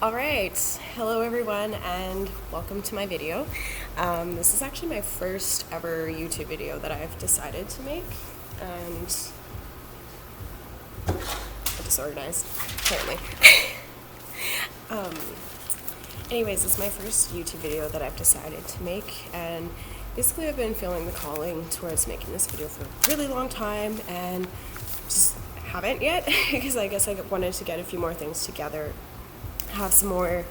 Alright, hello everyone and welcome to my video. This is actually my first ever YouTube video that I've decided to make, and I'm disorganized, apparently. Anyways, it's my first YouTube video that I've decided to make, and basically I've been feeling the calling towards making this video for a really long time and just haven't yet because I guess I wanted to get a few more things together, have some more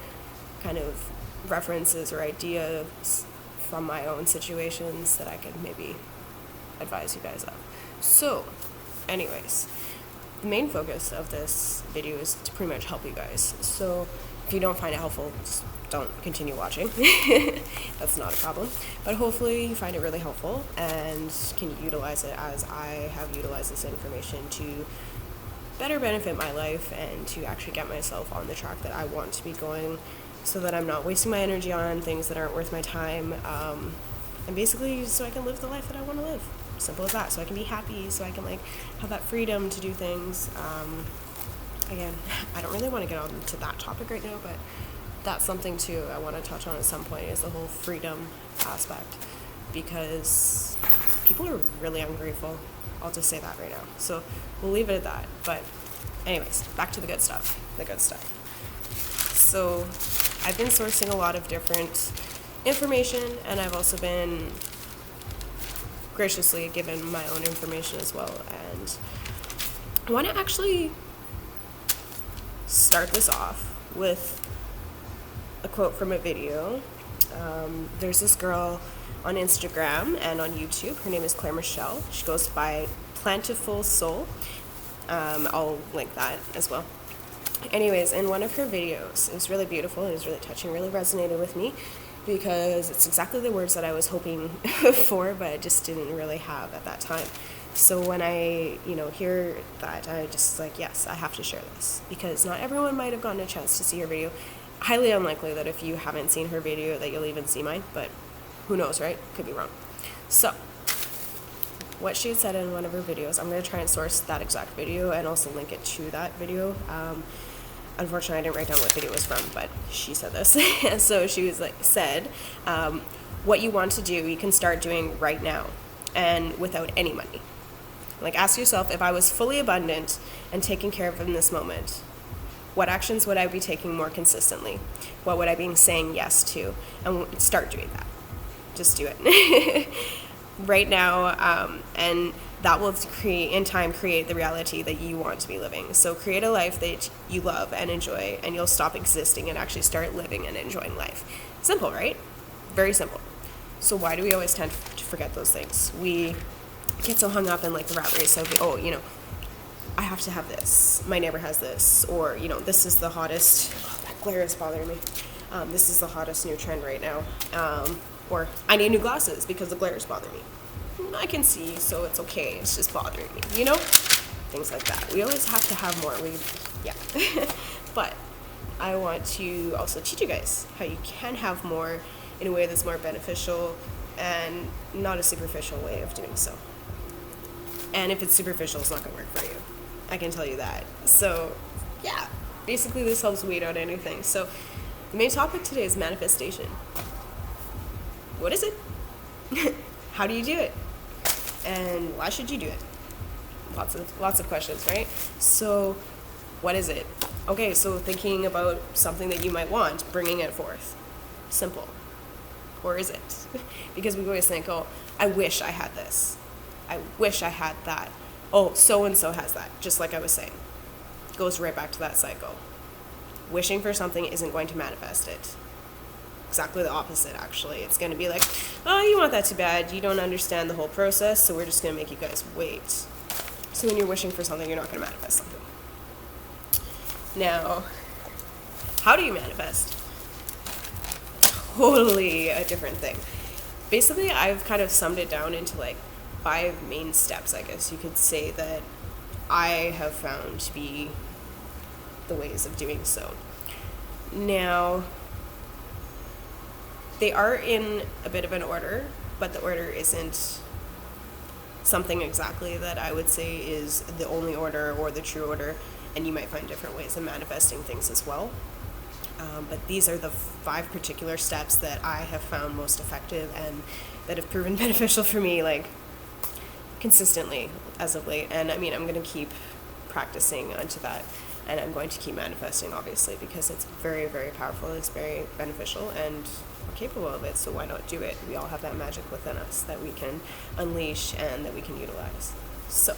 kind of references or ideas from my own situations that I could maybe advise you guys of. So, anyways, the main focus of this video is to pretty much help you guys. So, if you don't find it helpful, just don't continue watching. That's not a problem. But hopefully you find it really helpful and can utilize it as I have utilized this information to better benefit my life and to actually get myself on the track that I want to be going, so that I'm not wasting my energy on things that aren't worth my time, and basically so I can live the life that I want to live. Simple as that. So I can be happy, so I can have that freedom to do things. Again, I don't really want to get on to that topic right now, but that's something too I want to touch on at some point, is the whole freedom aspect, because people are really ungrateful. I'll just say that right now. So we'll leave it at that. But anyways, back to the good stuff. So I've been sourcing a lot of different information, and I've also been graciously given my own information as well. And I want to actually start this off with a quote from a video. There's this girl on Instagram and on YouTube. Her name is Claire Michelle. She goes by Plantiful Soul. I'll link that as well. Anyways, in one of her videos, it was really beautiful, it was really touching, really resonated with me, because it's exactly the words that I was hoping for, but I just didn't really have at that time. So when I, hear that, I just yes, I have to share this, because not everyone might have gotten a chance to see her video. Highly unlikely that if you haven't seen her video that you'll even see mine, but who knows, right? Could be wrong. So, what she had said in one of her videos, I'm going to try and source that exact video and also link it to that video. Unfortunately, I didn't write down what video it was from, but she said this. So she was said, what you want to do, you can start doing right now, and without any money. Ask yourself, if I was fully abundant and taken care of in this moment, what actions would I be taking more consistently? What would I be saying yes to? And start doing that. Just do it right now, and that will create the reality that you want to be living. So create a life that you love and enjoy, and you'll stop existing and actually start living and enjoying life. Simple, right? Very simple. So why do we always tend to forget those things? We get so hung up in the rat race of, I have to have this, my neighbor has this, or this is the hottest, that glare is bothering me, this is the hottest new trend right now, or I need new glasses because the glare is bothering me. I can see, so it's okay, it's just bothering me, things like that. We always have to have more. But I want to also teach you guys how you can have more in a way that's more beneficial and not a superficial way of doing so. And if it's superficial, it's not going to work for you. I can tell you that. So, yeah, basically this helps weed out anything. So, the main topic today is manifestation. What is it? How do you do it? And why should you do it? Lots of questions, right? So, what is it? Okay, so thinking about something that you might want, bringing it forth. Simple. Or is it? Because we always think, oh, I wish I had this. I wish I had that. Oh, so-and-so has that, just like I was saying. Goes right back to that cycle. Wishing for something isn't going to manifest it. Exactly the opposite, actually. It's going to be like, oh, you want that too bad. You don't understand the whole process, so we're just going to make you guys wait. So when you're wishing for something, you're not going to manifest something. Now, how do you manifest? Totally a different thing. Basically, I've kind of summed it down into 5 main steps, I guess you could say, that I have found to be the ways of doing so. Now, they are in a bit of an order, but the order isn't something exactly that I would say is the only order or the true order, and you might find different ways of manifesting things as well. But these are the 5 particular steps that I have found most effective and that have proven beneficial for me, like, consistently as of late. And I mean, I'm going to keep practicing onto that, and I'm going to keep manifesting, obviously, because it's very, very powerful. It's very beneficial, and we're capable of it, so why not do it? We all have that magic within us that we can unleash and that we can utilize. So,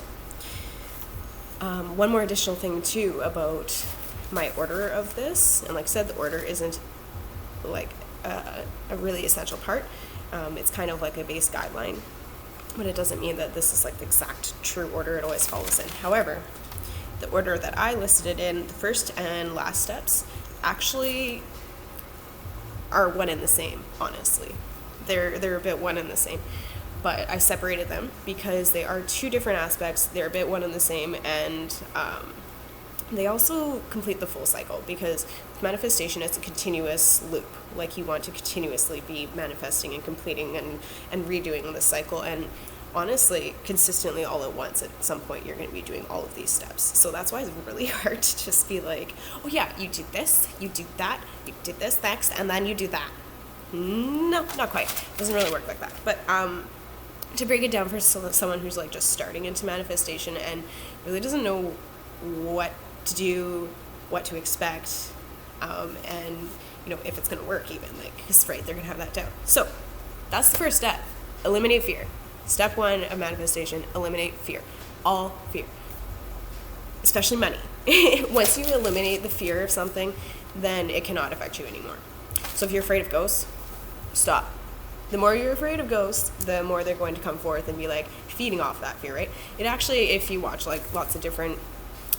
one more additional thing, too, about my order of this, and like I said, the order isn't like a really essential part. It's kind of like a base guideline, but it doesn't mean that this is like the exact true order it always follows in. However, the order that I listed it in, the first and last steps, actually are one and the same, honestly. They're a bit one and the same. But I separated them because they are 2 different aspects. They're a bit one and the same, and they also complete the full cycle, because manifestation is a continuous loop. Like, you want to continuously be manifesting and completing and redoing the cycle, and honestly, consistently all at once. At some point, you're going to be doing all of these steps. So that's why it's really hard to just be like, oh yeah, you do this, you do that, you did this next, and then you do that. No, not quite. It doesn't really work like that. But to break it down for someone who's like just starting into manifestation and really doesn't know what to do, what to expect, and if it's going to work, even, like, because right, they're going to have that doubt. So that's the first step. Eliminate fear. Step 1 of manifestation: eliminate fear. All fear, especially money. Once you eliminate the fear of something, then it cannot affect you anymore. So if you're afraid of ghosts, stop. The more you're afraid of ghosts, the more they're going to come forth and be like feeding off that fear, right? It actually, if you watch like lots of different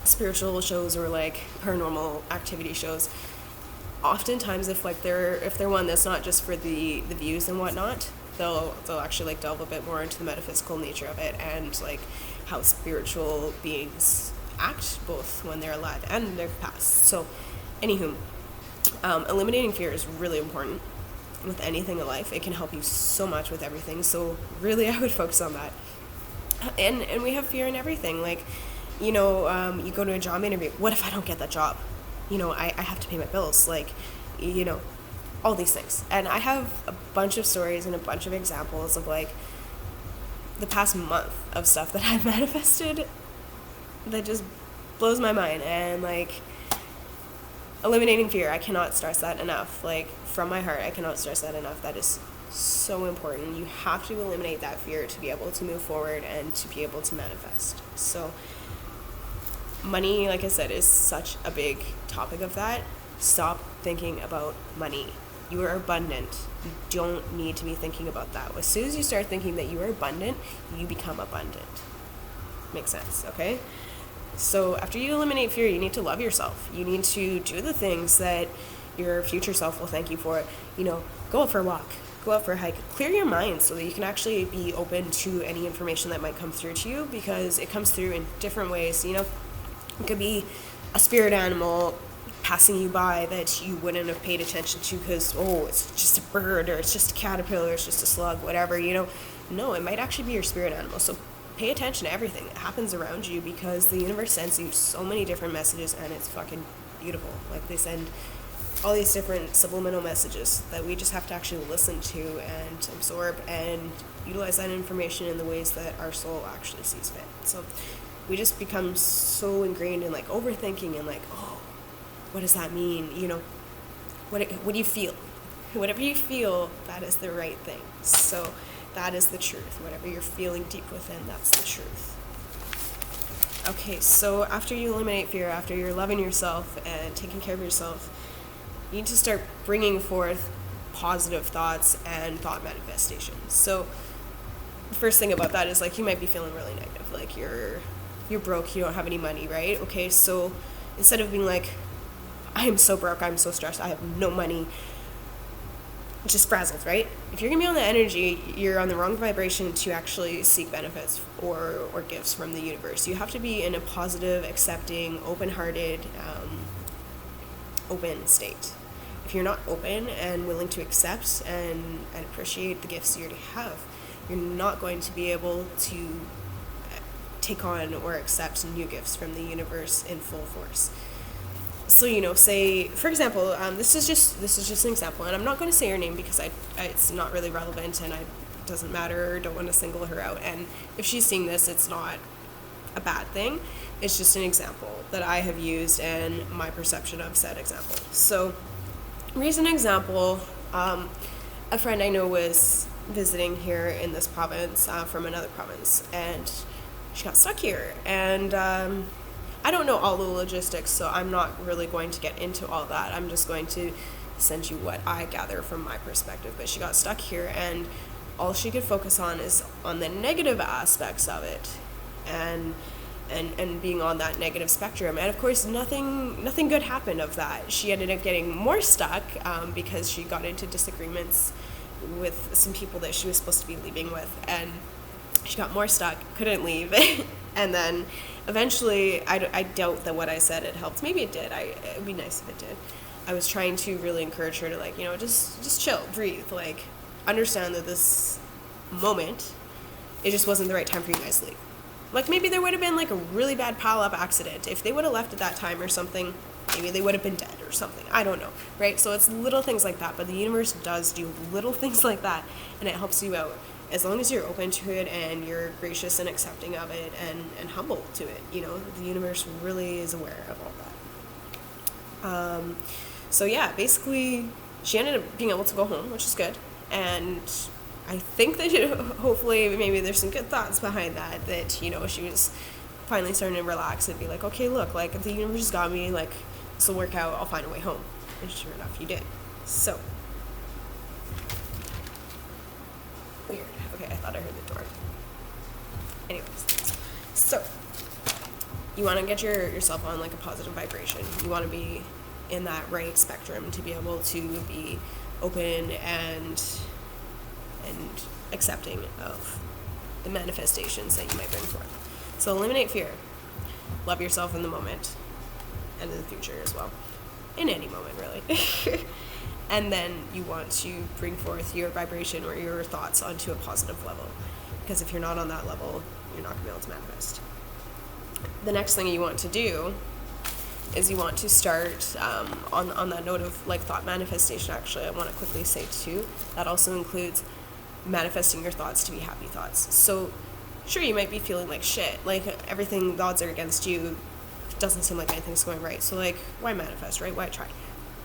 spiritual shows or like paranormal activity shows, oftentimes if they're one that's not just for the views and whatnot, they'll actually like delve a bit more into the metaphysical nature of it and like how spiritual beings act, both when they're alive and they're passed. So anywho, eliminating fear is really important with anything in life. It can help you so much with everything. So really, I would focus on that. And we have fear in everything. Like, you go to a job interview. What if I don't get that job? I have to pay my bills. Like, all these things. And I have a bunch of stories and a bunch of examples of like the past month of stuff that I've manifested that just blows my mind. And like, eliminating fear, I cannot stress that enough. Like, from my heart, I cannot stress that enough. That is so important. You have to eliminate that fear to be able to move forward and to be able to manifest. So money, like I said, is such a big topic of that. Stop thinking about money. You are abundant. You don't need to be thinking about that. As soon as you start thinking that you are abundant, you become abundant. Makes sense, okay? So after you eliminate fear, you need to love yourself. You need to do the things that your future self will thank you for. Go out for a walk, go out for a hike, clear your mind so that you can actually be open to any information that might come through to you, because it comes through in different ways. It could be a spirit animal passing you by that you wouldn't have paid attention to because, it's just a bird, or it's just a caterpillar, it's just a slug, whatever, No, it might actually be your spirit animal. So pay attention to everything that happens around you, because the universe sends you so many different messages, and it's fucking beautiful. Like, they send all these different subliminal messages that we just have to actually listen to and absorb and utilize that information in the ways that our soul actually sees fit. So we just become so ingrained in like overthinking and like, what does that mean? What do you feel? Whatever you feel, that is the right thing. So that is the truth. Whatever you're feeling deep within, that's the truth. Okay, so after you eliminate fear, after you're loving yourself and taking care of yourself, you need to start bringing forth positive thoughts and thought manifestations. So the first thing about that is like, you might be feeling really negative, like you're broke, you don't have any money, right? Okay, so instead of being like, I am so broke, I'm so stressed, I have no money, just frazzled, right? If you're gonna be on the energy, you're on the wrong vibration to actually seek benefits or gifts from the universe. You have to be in a positive, accepting, open-hearted, open state. If you're not open and willing to accept and appreciate the gifts you already have, you're not going to be able to take on or accept new gifts from the universe in full force. So, say, for example, this is just an example, and I'm not going to say her name because it's not really relevant, and it doesn't matter, or don't want to single her out. And if she's seeing this, it's not a bad thing. It's just an example that I have used and my perception of said example. So, recent example, a friend I know was visiting here in this province from another province, and she got stuck here. And I don't know all the logistics, so I'm not really going to get into all that. I'm just going to send you what I gather from my perspective. But she got stuck here, and all she could focus on is on the negative aspects of it, and being on that negative spectrum. And of course, nothing good happened of that. She ended up getting more stuck because she got into disagreements with some people that she was supposed to be leaving with, and she got more stuck, couldn't leave. And then eventually, I doubt that what I said it helped. Maybe it did. It'd be nice if it did. I was trying to really encourage her to just chill, breathe, understand that this moment, it just wasn't the right time for you guys to leave. Maybe there would have been a really bad pile-up accident. If they would have left at that time or something, maybe they would have been dead or something. I don't know, right? So it's little things like that, but the universe does do little things like that, and it helps you out. As long as you're open to it and you're gracious and accepting of it and humble to it, the universe really is aware of all that. So yeah, basically, she ended up being able to go home, which is good, and I think that hopefully maybe there's some good thoughts behind that she was finally starting to relax and be like, okay, look, the universe has got me, this will work out, I'll find a way home. And sure enough, you did. So, weird. Okay, I thought I heard the door. Anyways, so, you want to get yourself on a positive vibration. You want to be in that right spectrum to be able to be open and accepting of the manifestations that you might bring forth. So eliminate fear. Love yourself in the moment and in the future as well. In any moment, really. And then you want to bring forth your vibration or your thoughts onto a positive level. Because if you're not on that level, you're not going to be able to manifest. The next thing you want to do is you want to start on that note of thought manifestation. Actually, I want to quickly say too, that also includes manifesting your thoughts to be happy thoughts. So sure, you might be feeling like shit, everything, the odds are against you, doesn't seem like anything's going right, so why manifest, right? Why try?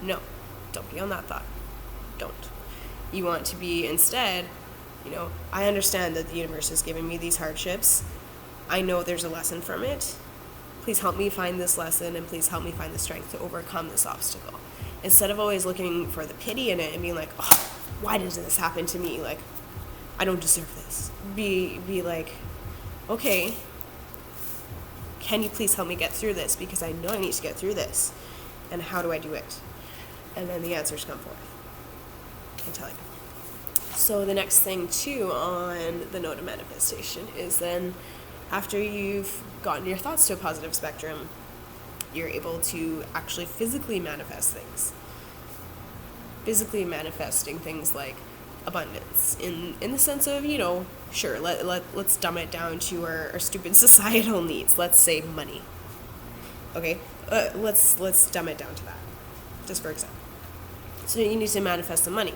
No, don't be on that thought. Don't. You want to be instead, I understand that the universe is giving me these hardships. I know there's a lesson from it. Please help me find this lesson, and please help me find the strength to overcome this obstacle. Instead of always looking for the pity in it and being like, oh, why does this happen to me? I don't deserve this. Be okay, can you please help me get through this? Because I know I need to get through this. And how do I do it? And then the answers come forth. I can tell you. So the next thing too on the note of manifestation is then after you've gotten your thoughts to a positive spectrum, you're able to actually physically manifest things. Physically manifesting things like abundance in the sense of, sure, let's dumb it down to our stupid societal needs. Let's say money. Okay? Let's dumb it down to that, just for example. So you need to manifest the money.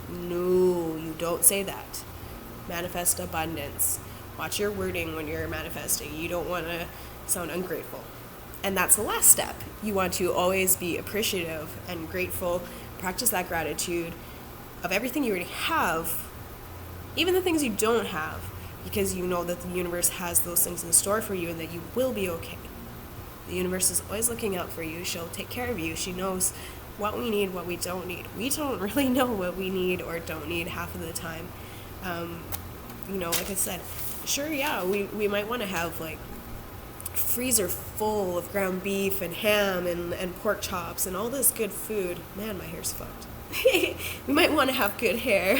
No, you don't say that. Manifest abundance. Watch your wording when you're manifesting. You don't want to sound ungrateful. And that's the last step. You want to always be appreciative and grateful. Practice that gratitude of everything you already have, even the things you don't have, because you know that the universe has those things in store for you and that you will be okay. The universe is always looking out for you. She'll take care of you. She knows what we need, what we don't need. We don't really know what we need or don't need half of the time. Like I said, sure, yeah, we might want to have freezer full of ground beef and ham and pork chops and all this good food. Man, my hair's fucked. We might want to have good hair.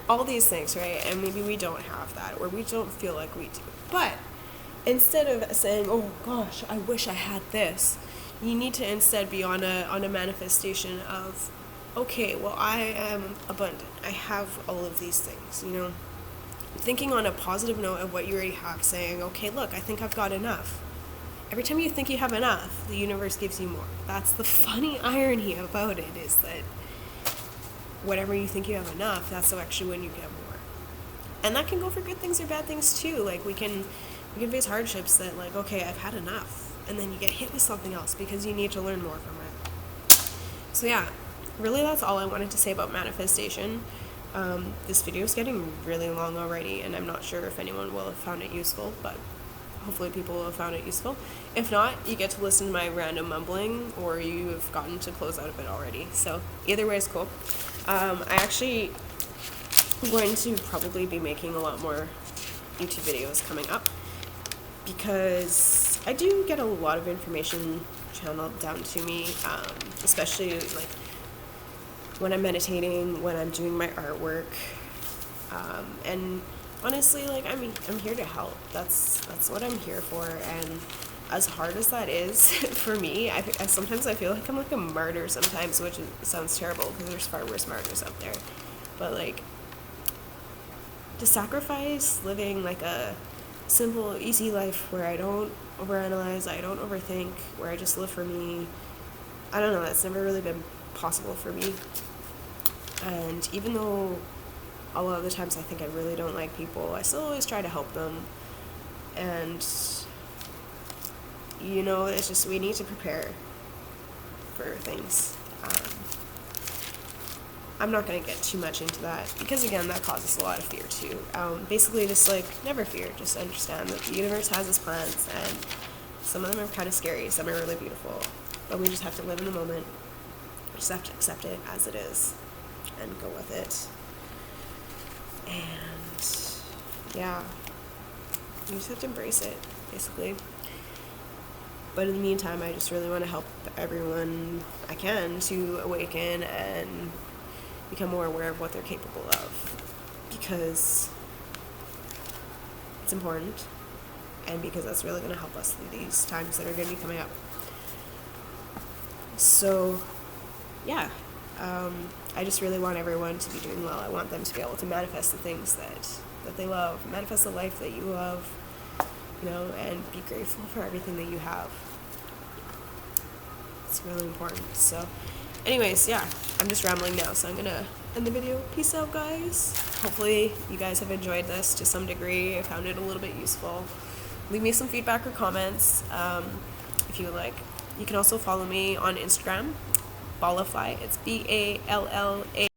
All these things, right? And maybe we don't have that, or we don't feel like we do. But instead of saying, oh gosh, I wish I had this, you need to instead be on a manifestation of, okay, well, I am abundant. I have all of these things, Thinking on a positive note of what you already have, saying, okay, look, I think I've got enough. every time you think you have enough, the universe gives you more. That's the funny irony about it, is that whenever you think you have enough, that's actually when you get more. And that can go for good things or bad things too. Like we can face hardships that, like, okay, I've had enough, and then you get hit with something else because you need to learn more from it. So yeah, really that's all I wanted to say about manifestation. This video is getting really long already, and I'm not sure if anyone will have found it useful, but hopefully people will have found it useful. If not, you get to listen to my random mumbling, or you have gotten to close out of it already. So either way is cool. I actually am going to probably be making a lot more YouTube videos coming up, because I do get a lot of information channeled down to me, especially like when I'm meditating, when I'm doing my artwork, and honestly, like I'm here to help. That's what I'm here for. And as hard as that is for me, I sometimes I feel like I'm like a martyr sometimes, which sounds terrible because there's far worse martyrs out there. But like, to sacrifice living like a simple, easy life where I don't overanalyze, I don't overthink, where I just live for me, I don't know, that's never really been possible for me. And even though a lot of the times I think I really don't like people, I still always try to help them. And you know, it's just, we need to prepare for things. I'm not going to get too much into that, because again, that causes a lot of fear too. Basically just like, never fear, just understand that the universe has its plans, and some of them are kind of scary, some are really beautiful, but we just have to live in the moment. We just have to accept it as it is and go with it. And yeah, you just have to embrace it, basically. But in the meantime, I just really want to help everyone I can to awaken and become more aware of what they're capable of, because it's important, and because that's really going to help us through these times that are going to be coming up. So yeah, I just really want everyone to be doing well. I want them to be able to manifest the things that they love, manifest the life that you love, you know, and be grateful for everything that you have. It's really important. So anyways, yeah, I'm just rambling now, so I'm gonna end the video. Peace out, guys. Hopefully you guys have enjoyed this to some degree. I found it a little bit useful. Leave me some feedback or comments, if you would like. You can also follow me on Instagram, Ballafly. It's BALLA